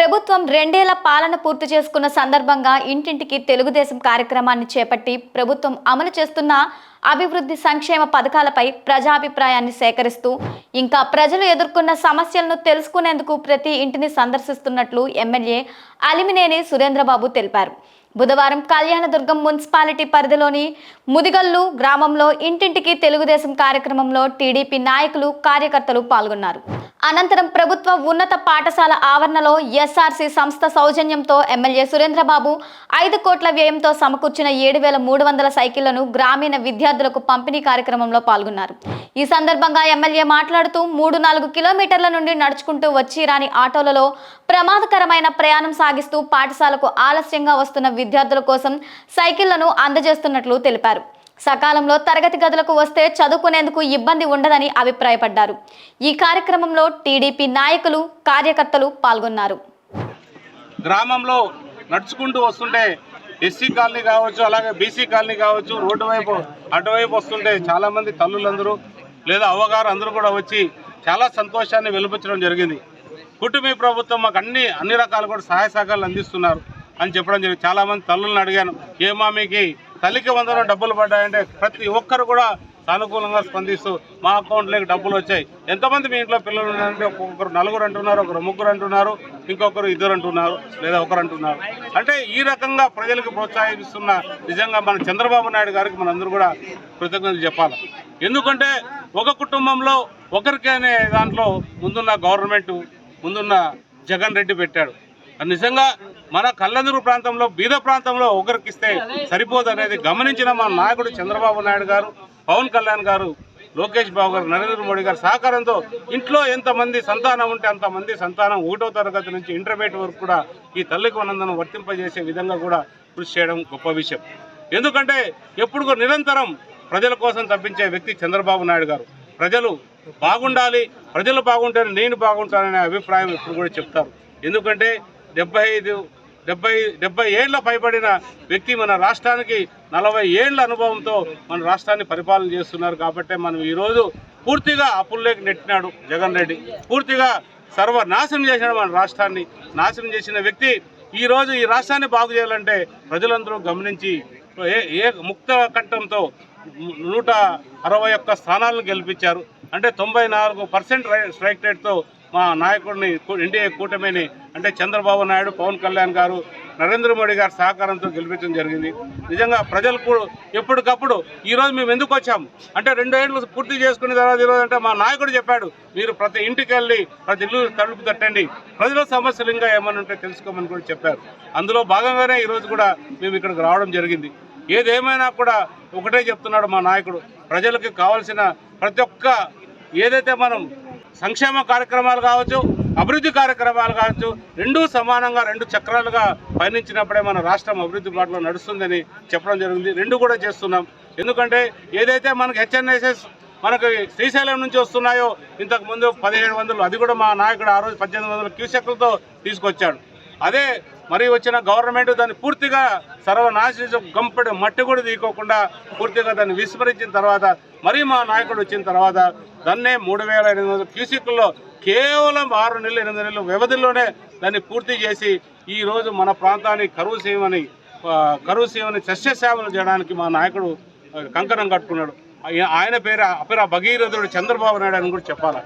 ప్రభుత్వం 2 ఏళ్ల పాలన పూర్తి చేసుకున్న సందర్భంగా ఇంటింటికి తెలుగుదేశం కార్యక్రమాన్ని చేపట్టి ప్రభుత్వం అమలు చేస్తున్న అభివృద్ధి సంక్షేమ పథకాలపై ప్రజాభిప్రాయాన్ని సేకరిస్తూ ఇంకా ప్రజలు ఎదుర్కొన్న సమస్యలను తెలుసుకునేందుకు ప్రతి ఇంటిని సందర్శిస్తున్నట్లు ఎమ్మెల్యే అలిమినేని సురేంద్రబాబు తెలిపారు. బుధవారం కళ్యాణదుర్గం మున్సిపాలిటీ పరిధిలోని ముదిగల్లు గ్రామంలో ఇంటింటికి తెలుగుదేశం కార్యక్రమంలో టీడీపీ నాయకులు, కార్యకర్తలు పాల్గొన్నారు. అనంతరం ప్రభుత్వ ఉన్నత పాఠశాల ఆవరణలో ఎస్ఆర్సీ సంస్థ సౌజన్యంతో ఎమ్మెల్యే సురేంద్రబాబు 5 కోట్ల వ్యయంతో సమకూర్చిన 7,300 సైకిళ్లను గ్రామీణ విద్యార్థులకు పంపిణీ కార్యక్రమంలో పాల్గొన్నారు. ఈ సందర్భంగా ఎమ్మెల్యే మాట్లాడుతూ 3-4 కిలోమీటర్ల నుండి నడుచుకుంటూ వచ్చి రాని ఆటోలలో ప్రమాదకరమైన ప్రయాణం సాగిస్తూ పాఠశాలకు ఆలస్యంగా వస్తున్న విద్యార్థుల కోసం సైకిళ్లను అందజేస్తున్నట్లు తెలిపారు. సకాలంలో తరగతి గదులకు వస్తే చదువుకునేందుకు ఇబ్బంది ఉండదని అభిప్రాయపడ్డారు. ఈ కార్యక్రమంలో టీడీపీ నాయకులు, కార్యకర్తలు పాల్గొన్నారు. గ్రామంలో నడుచుకుంటూ వస్తుంటే ఎస్సీ కాలనీ కావచ్చు, అలాగే బీసీ కాలనీ కావచ్చు, రోడ్డు వైపు అటువైపు వస్తుంటే చాలామంది తల్లులందరూ లేదా అవ్వగారు అందరూ కూడా వచ్చి చాలా సంతోషాన్ని వెలుపుచ్చడం జరిగింది. కుటుంబీ ప్రభుత్వం మాకు అన్ని రకాలు కూడా సహాయ సహకారాలు అందిస్తున్నారు అని చెప్పడం జరిగింది. చాలామంది తల్లులను అడిగాను, ఏమా మీకు తల్లికి 100 డబ్బులు పడ్డాయంటే ప్రతి ఒక్కరు కూడా సానుకూలంగా స్పందిస్తూ మా అకౌంట్లోకి డబ్బులు వచ్చాయి. ఎంతమంది మీ ఇంట్లో పిల్లలు ఉన్నారంటే ఒక్కొక్కరు 4 అంటున్నారు, ఒకరు 3 అంటున్నారు, ఇంకొకరు 2 అంటున్నారు, లేదా 1 అంటున్నారు. అంటే ఈ రకంగా ప్రజలకు ప్రోత్సహిస్తున్న నిజంగా మన చంద్రబాబు నాయుడు గారికి మనందరూ కూడా కృతజ్ఞతలు చెప్పాలి. ఎందుకంటే ఒక కుటుంబంలో ఒకరికి అనే దాంట్లో ముందున్న గవర్నమెంట్, ముందున్న జగన్ రెడ్డి పెట్టాడు. నిజంగా మన కళ్యాణదుర్గ ప్రాంతంలో, బీద ప్రాంతంలో ఒకరికి ఇస్తే సరిపోదు అనేది గమనించిన మన నాయకుడు చంద్రబాబు నాయుడు గారు, పవన్ కళ్యాణ్ గారు, లోకేష్ బాబు గారు, నరేంద్ర మోడీ గారు సహకారంతో ఇంట్లో ఎంతమంది సంతానం ఉంటే అంతమంది సంతానం 1వ తరగతి నుంచి ఇంటర్మీడియట్ వరకు కూడా ఈ తల్లికి వందనం వర్తింపజేసే విధంగా కూడా కృషి చేయడం గొప్ప విషయం. ఎందుకంటే ఎప్పుడు నిరంతరం ప్రజల కోసం తప్పించే వ్యక్తి చంద్రబాబు నాయుడు గారు. ప్రజలు బాగుండాలి, ప్రజలు బాగుంటారని నేను బాగుంటాననే అభిప్రాయం ఎప్పుడు కూడా చెప్తారు. ఎందుకంటే 70 ఏళ్ల పైబడిన వ్యక్తి మన రాష్ట్రానికి 40 ఏళ్ల అనుభవంతో మన రాష్ట్రాన్ని పరిపాలన చేస్తున్నారు. కాబట్టి మనం ఈరోజు పూర్తిగా అప్పుల్లోకి నెట్టినాడు జగన్ రెడ్డి, పూర్తిగా సర్వనాశనం చేసినాడు మన రాష్ట్రాన్ని. నాశనం చేసిన వ్యక్తి ఈరోజు ఈ రాష్ట్రాన్ని బాగు చేయాలంటే ప్రజలందరూ గమనించి ముక్త కంఠంతో 161 స్థానాలను గెలిపించారు. అంటే 94% స్ట్రైక్ రేట్తో మా నాయకుడిని, ఎన్డీఏ కూటమిని, అంటే చంద్రబాబు నాయుడు, పవన్ కళ్యాణ్ గారు, నరేంద్ర మోడీ గారి సహకారంతో గెలిపించడం జరిగింది. నిజంగా ప్రజలకు ఎప్పటికప్పుడు ఈరోజు మేము ఎందుకు వచ్చాము అంటే 2 ఏళ్ళు పూర్తి చేసుకునే తర్వాత ఈరోజు అంటే మా నాయకుడు చెప్పాడు, మీరు ప్రతి ఇంటికి వెళ్ళి ప్రతి ఇల్లు తలుపు తట్టండి, ప్రజల సమస్యలు ఇంకా ఏమన్నా ఉంటే తెలుసుకోమని కూడా చెప్పారు. అందులో భాగంగానే ఈరోజు కూడా మేము ఇక్కడికి రావడం జరిగింది. ఏదేమైనా కూడా ఒకటే చెప్తున్నాడు మా నాయకుడు, ప్రజలకు కావాల్సిన ప్రతి ఒక్క ఏదైతే మనం సంక్షేమ కార్యక్రమాలు కావచ్చు, అభివృద్ధి కార్యక్రమాలు కావచ్చు, 2 సమానంగా 2 చక్రాలుగా పయనించినప్పుడే మన రాష్ట్రం అభివృద్ధి బాటలో నడుస్తుందని చెప్పడం జరిగింది. 2 కూడా చేస్తున్నాం. ఎందుకంటే ఏదైతే మనకు హెచ్ఎన్ఎస్ఎస్ మనకు శ్రీశైలం నుంచి వస్తున్నాయో, ఇంతకుముందు 1700, అది కూడా మా నాయకుడు ఆ రోజు 1800 క్యూసెక్లతో తీసుకొచ్చాడు. అదే మరి వచ్చిన గవర్నమెంట్ దాన్ని పూర్తిగా సర్వనాశనం, గంపడి మట్టి కూడా తీసుకోకుండా పూర్తిగా దాన్ని విస్మరించిన తర్వాత మరి మా నాయకుడు వచ్చిన తర్వాత దాన్నే 3,800 క్యూసెక్లలో కేవలం 6 నెలలు 8 నెలల వ్యవధిలోనే దాన్ని పూర్తి చేసి ఈరోజు మన ప్రాంతాన్ని కరువు సీమని సస్యశ్యామలు చేయడానికి మా నాయకుడు కంకణం కట్టుకున్నాడు. ఆయన పేరు భగీరథుడు చంద్రబాబు నాయుడు అని కూడా చెప్పాలి.